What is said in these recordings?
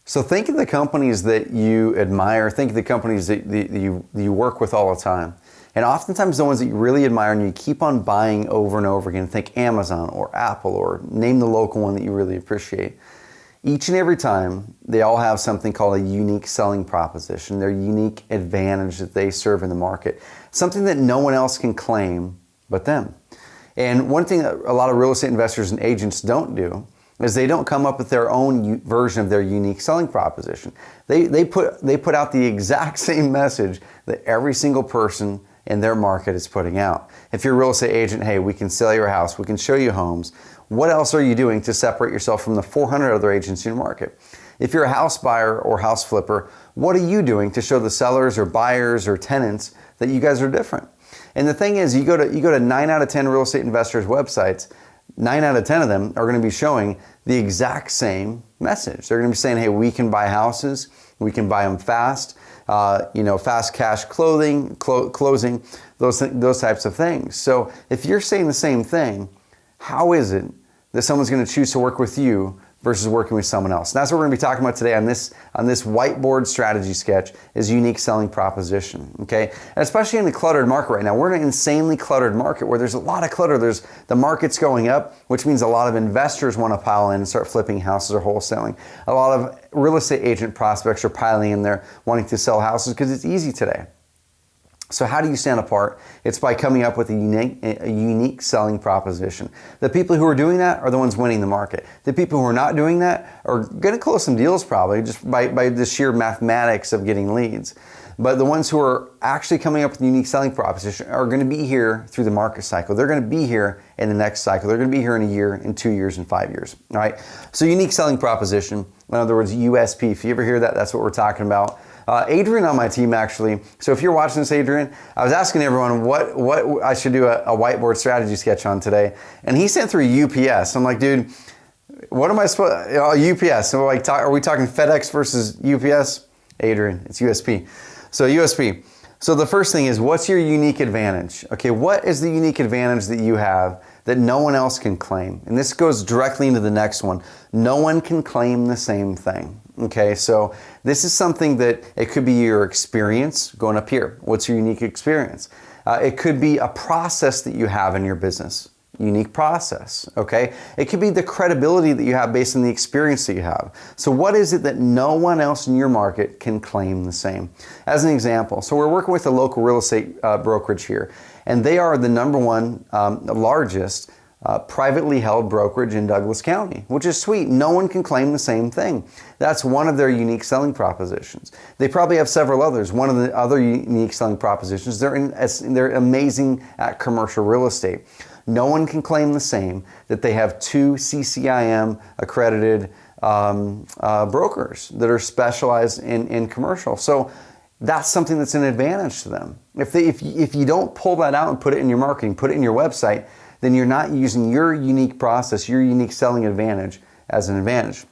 So think of the companies that you admire, think of the companies that you work with all the time. And oftentimes the ones that you really admire and you keep on buying over and over again, think Amazon or Apple or name the local one that you really appreciate. Each and every time, they all have something called a unique selling proposition, their unique advantage that they serve in the market, something that no one else can claim but them. And one thing that a lot of real estate investors and agents don't do is they don't come up with their own version of their unique selling proposition. They put out the exact same message that every single person in their market is putting out. If you're a real estate agent, hey, we can sell your house, we can show you homes. What else are you doing to separate yourself from the 400 other agents in your market? If you're a house buyer or house flipper, what are you doing to show the sellers or buyers or tenants that you guys are different? And the thing is, you go to 9 out of 10 real estate investors' websites, 9 out of 10 of them are going to be showing the exact same message. They're going to be saying, hey, we can buy houses, we can buy them fast, fast cash closing, those types of things. So if you're saying the same thing, how is it that someone's going to choose to work with you versus working with someone else? And that's what we're going to be talking about today on this whiteboard strategy sketch is unique selling proposition, okay? And especially in the cluttered market right now. We're in an insanely cluttered market where there's a lot of clutter. The market's going up, which means a lot of investors want to pile in and start flipping houses or wholesaling. A lot of real estate agent prospects are piling in there wanting to sell houses because it's easy today. So how do you stand apart? It's by coming up with a unique selling proposition. The people who are doing that are the ones winning the market. The people who are not doing that are going to close some deals probably just by the sheer mathematics of getting leads. But the ones who are actually coming up with a unique selling proposition are going to be here through the market cycle. They're going to be here in the next cycle. They're going to be here in a year, in 2 years, and 5 years. All right. So unique selling proposition, in other words, USP. If you ever hear that, that's what we're talking about. Adrian on my team actually, so if you're watching this, Adrian, I was asking everyone what I should do a whiteboard strategy sketch on today, and he sent through UPS. I'm like, dude, what am I supposed, UPS, so like, are we talking FedEx versus UPS? Adrian, it's USP. So USP. So the first thing is, what's your unique advantage? Okay, what is the unique advantage that you have that no one else can claim? And this goes directly into the next one. No one can claim the same thing. Okay, so this is something that it could be your experience going up here. What's your unique experience? It could be a process that you have in your business. Unique process, okay? It could be the credibility that you have based on the experience that you have. So what is it that no one else in your market can claim the same? As an example, so we're working with a local real estate brokerage here, and they are the number one largest privately held brokerage in Douglas County, which is sweet. No one can claim the same thing. That's one of their unique selling propositions. They probably have several others. One of the other unique selling propositions, they're amazing at commercial real estate. No one can claim the same that they have 2 CCIM accredited brokers that are specialized in commercial. So that's something that's an advantage to them. If you don't pull that out and put it in your marketing, put it in your website, then you're not using your unique process, your unique selling advantage as an advantage.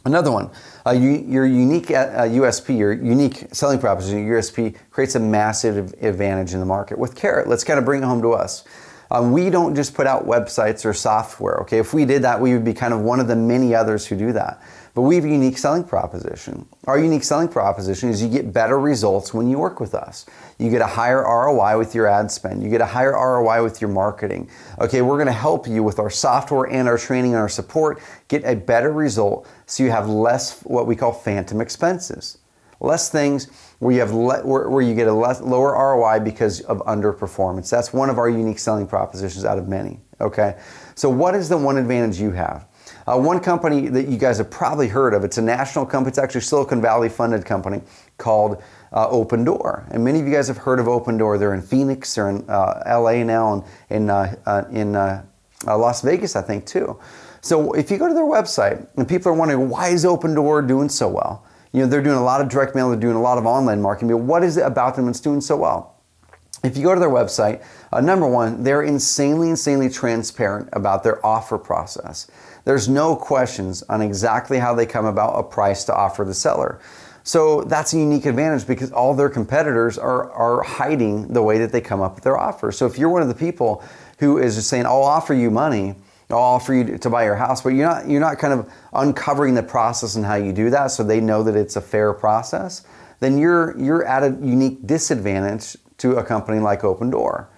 Another one, your unique USP, your unique selling proposition, your USP creates a massive advantage in the market. With Carrot, let's kind of bring it home to us. We don't just put out websites or software, okay? If we did that, we would be kind of one of the many others who do that. But we have a unique selling proposition. Our unique selling proposition is you get better results when you work with us. You get a higher ROI with your ad spend. You get a higher ROI with your marketing. Okay, we're gonna help you with our software and our training and our support get a better result so you have less what we call phantom expenses. Less things where you get a lower ROI because of underperformance. That's one of our unique selling propositions out of many, okay? So what is the one advantage you have? One company that you guys have probably heard of, it's a national company, it's actually a Silicon Valley funded company called Open Door. And many of you guys have heard of Open Door. They're in Phoenix, they're in LA now, and in Las Vegas, I think, too. So if you go to their website and people are wondering, why is Open Door doing so well? You know, they're doing a lot of direct mail, they're doing a lot of online marketing, but what is it about them that's doing so well? If you go to their website, number one, they're insanely transparent about their offer process. There's no questions on exactly how they come about a price to offer the seller. So that's a unique advantage because all their competitors are hiding the way that they come up with their offer. So if you're one of the people who is just saying, I'll offer you money, I'll offer you to buy your house, but you're not kind of uncovering the process and how you do that so they know that it's a fair process, then you're at a unique disadvantage to a company like Open Door.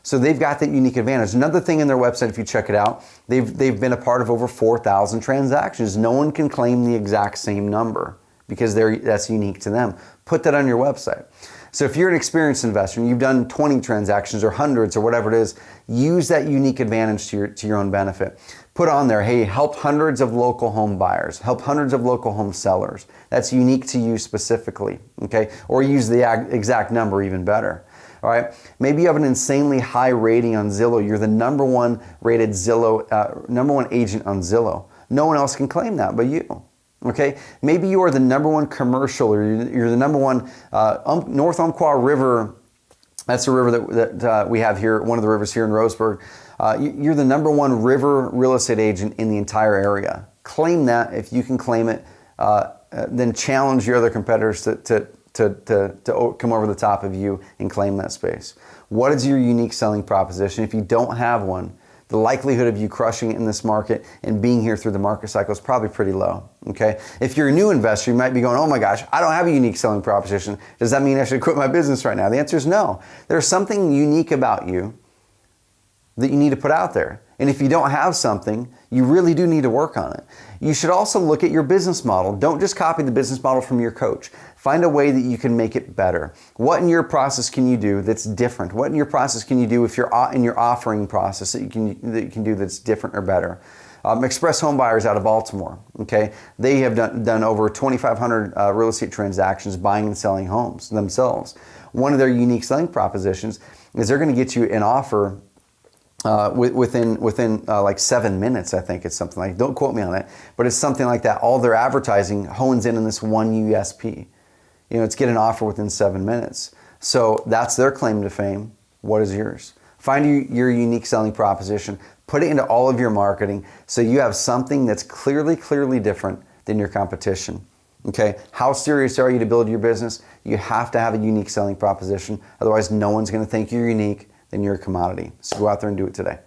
So they've got that unique advantage. Another thing in their website, if you check it out, they've been a part of over 4,000 transactions. No one can claim the exact same number because that's unique to them. Put that on your website. So if you're an experienced investor and you've done 20 transactions or hundreds or whatever it is, use that unique advantage to your own benefit. Put on there, hey, help hundreds of local home buyers, help hundreds of local home sellers. That's unique to you specifically, okay? Or use the exact number, even better. All right, maybe you have an insanely high rating on Zillow. You're the number one rated number one agent on Zillow. No one else can claim that but you. Okay, maybe you are the number one commercial, or you're the number one North Umpqua River. That's a river that we have here, one of the rivers here in Roseburg. You're the number one river real estate agent in the entire area. Claim that. If you can claim it, then challenge your other competitors to come over the top of you and claim that space. What is your unique selling proposition? If you don't have one, the likelihood of you crushing it in this market and being here through the market cycle is probably pretty low, okay? If you're a new investor, you might be going, oh my gosh, I don't have a unique selling proposition. Does that mean I should quit my business right now? The answer is no. There's something unique about you that you need to put out there. And if you don't have something, you really do need to work on it. You should also look at your business model. Don't just copy the business model from your coach. Find a way that you can make it better. What in your process can you do that's different? What in your process can you do if you're in your offering process that you can do that's different or better? Express Home Buyers out of Baltimore, okay? They have done over 2,500 real estate transactions buying and selling homes themselves. One of their unique selling propositions is they're going to get you an offer within like 7 minutes, I think it's something like, don't quote me on it, but it's something like that. All their advertising hones in on this one USP. You know, it's get an offer within 7 minutes. So that's their claim to fame. What is yours? Find your unique selling proposition, put it into all of your marketing so you have something that's clearly different than your competition. Okay, how serious are you to build your business? You have to have a unique selling proposition. Otherwise, no one's going to think you're unique. Then you're a commodity. So go out there and do it today.